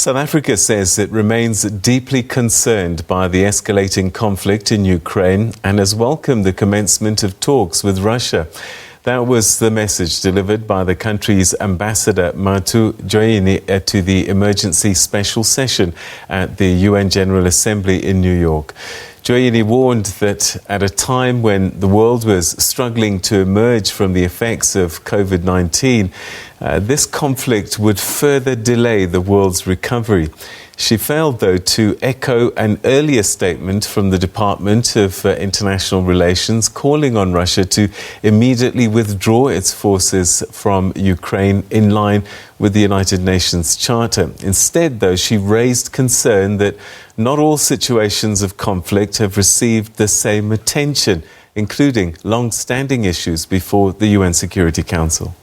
South Africa says it remains deeply concerned by the escalating conflict in Ukraine and has welcomed the commencement of talks with Russia. That was the message delivered by the country's ambassador, Matu Joyini, to the emergency special session at the UN General Assembly in New York. Joyini warned that at a time when the world was struggling to emerge from the effects of COVID-19, this conflict would further delay the world's recovery. She failed, though, to echo an earlier statement from the Department of International Relations calling on Russia to immediately withdraw its forces from Ukraine in line with the United Nations Charter. Instead, though, she raised concern that not all situations of conflict have received the same attention, including long-standing issues before the UN Security Council.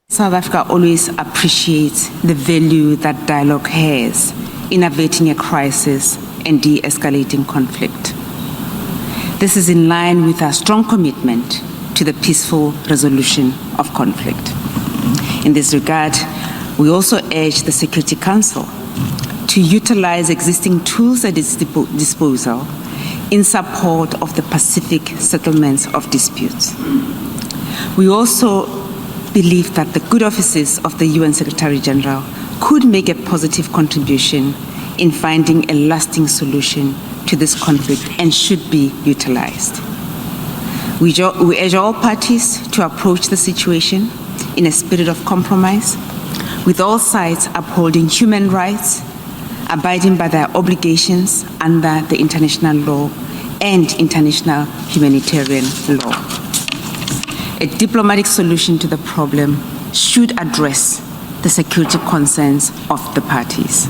South Africa always appreciates the value that dialogue has in averting a crisis and de-escalating conflict. This is in line with our strong commitment to the peaceful resolution of conflict. In this regard, we also urge the Security Council to utilize existing tools at its disposal in support of the Pacific settlements of disputes. We also believe that the good offices of the UN Secretary General could make a positive contribution in finding a lasting solution to this conflict and should be utilized. We urge all parties to approach the situation in a spirit of compromise, with all sides upholding human rights, abiding by their obligations under the international law and international humanitarian law. A diplomatic solution to the problem should address the security concerns of the parties.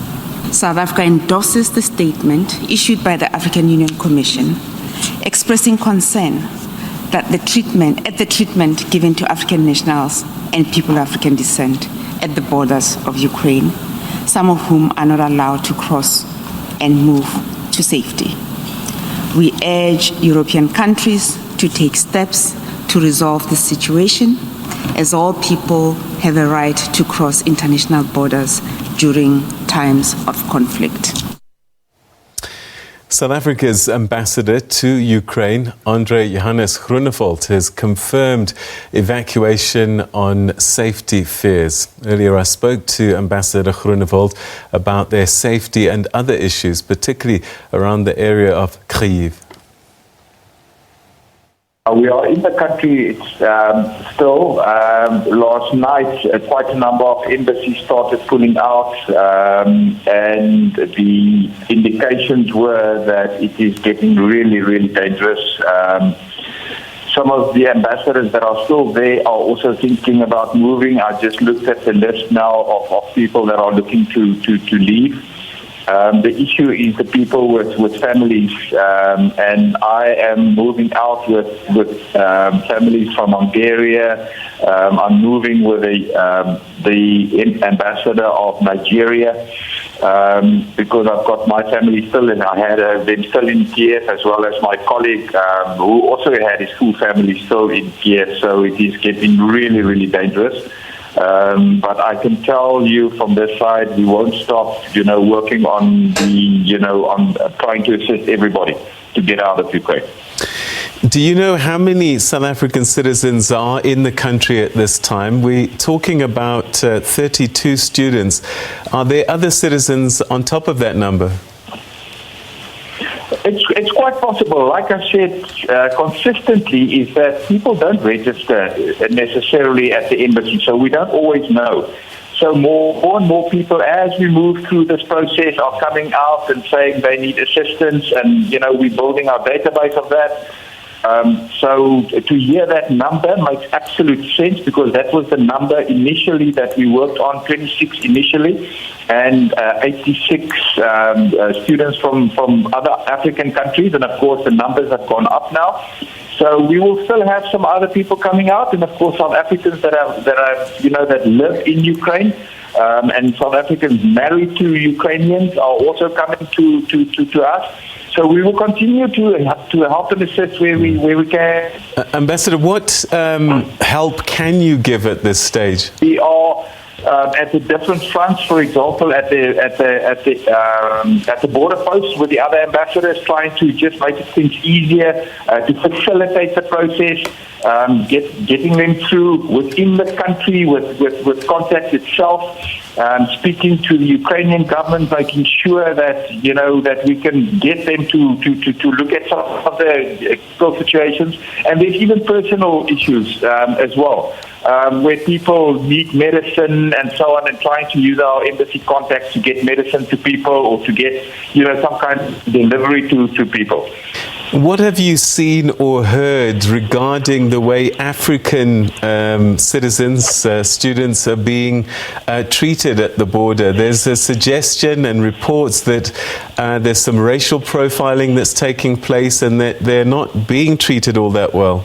South Africa endorses the statement issued by the African Union Commission expressing concern that the treatment given to African nationals and people of African descent at the borders of Ukraine, some of whom are not allowed to cross and move to safety. We urge European countries to take steps to resolve this situation, as all people have a right to cross international borders during times of conflict. South Africa's ambassador to Ukraine, André Groenewald, has confirmed evacuation on safety fears. Earlier, I spoke to Ambassador Groenewald about their safety and other issues, particularly around the area of Kyiv. We are in the country still. Last night, quite a number of embassies started pulling out, and the indications were that it is getting really, really dangerous. Some of the ambassadors that are still there are also thinking about moving. I just looked at the list now of people that are looking to leave. The issue is the people with families, and I am moving out with families from Hungary. I'm moving with the ambassador of Nigeria because I've got my family still in. I had them still in Kyiv, as well as my colleague who also had his full family still in Kyiv. So it is getting really, really dangerous. But I can tell you from this side, we won't stop, working on on trying to assist everybody to get out of Ukraine. Do you know how many South African citizens are in the country at this time? We're talking about 32 students. Are there other citizens on top of that number? It's quite possible. Like I said, consistently is that people don't register necessarily at the embassy, so we don't always know. So more and more people, as we move through this process, are coming out and saying they need assistance, and we're building our database of that. So to hear that number makes absolute sense, because that was the number initially that we worked on, 26 initially, and 86 students from other African countries, and of course the numbers have gone up now. So we will still have some other people coming out, and of course South Africans that live in Ukraine, and South Africans married to Ukrainians are also coming to us. So we will continue to help and assist where we can. Ambassador, what help can you give at this stage? We are at the different fronts. For example, at the border posts with the other ambassadors, trying to just make things easier to facilitate the process, getting them through within the country with contact itself. Speaking to the Ukrainian government, making sure that that we can get them to look at some of the critical situations, and there's even personal issues as well, where people need medicine and so on, and trying to use our embassy contacts to get medicine to people or to get some kind of delivery to people. What have you seen or heard regarding the way African citizens, students are being treated at the border? There's a suggestion and reports that there's some racial profiling that's taking place and that they're not being treated all that well.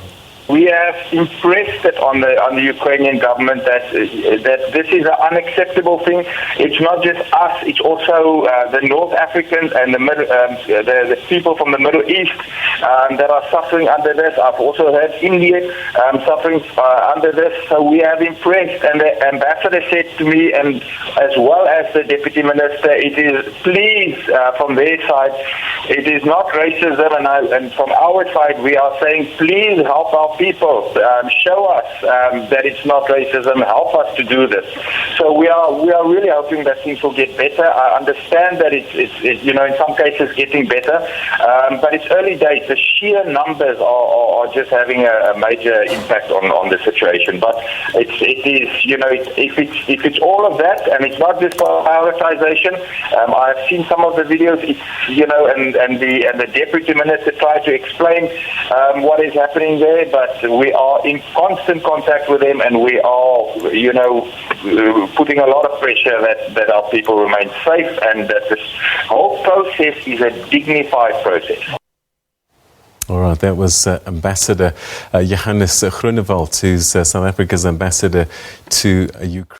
We have impressed it on the Ukrainian government that this is an unacceptable thing. It's not just us; it's also the North Africans and the people from the Middle East that are suffering under this. I've also heard India suffering under this. So we have impressed, and the ambassador said to me, and as well as the deputy minister, it is please from their side, it is not racism, and from our side we are saying please help our people, show us that it's not racism, help us to do this. So we are really hoping that things will get better. I understand that it's in some cases getting better, but it's early days. The sheer numbers are just having a major impact on the situation. But it is if it's all of that, and it's not just prioritization. I've seen some of the videos. It's and the deputy minister tried to explain what is happening there, but we are in constant contact with them, and we are, putting a lot of pressure that our people remain safe and that this whole process is a dignified process. All right, that was Ambassador André Groenewald, who's South Africa's ambassador to Ukraine.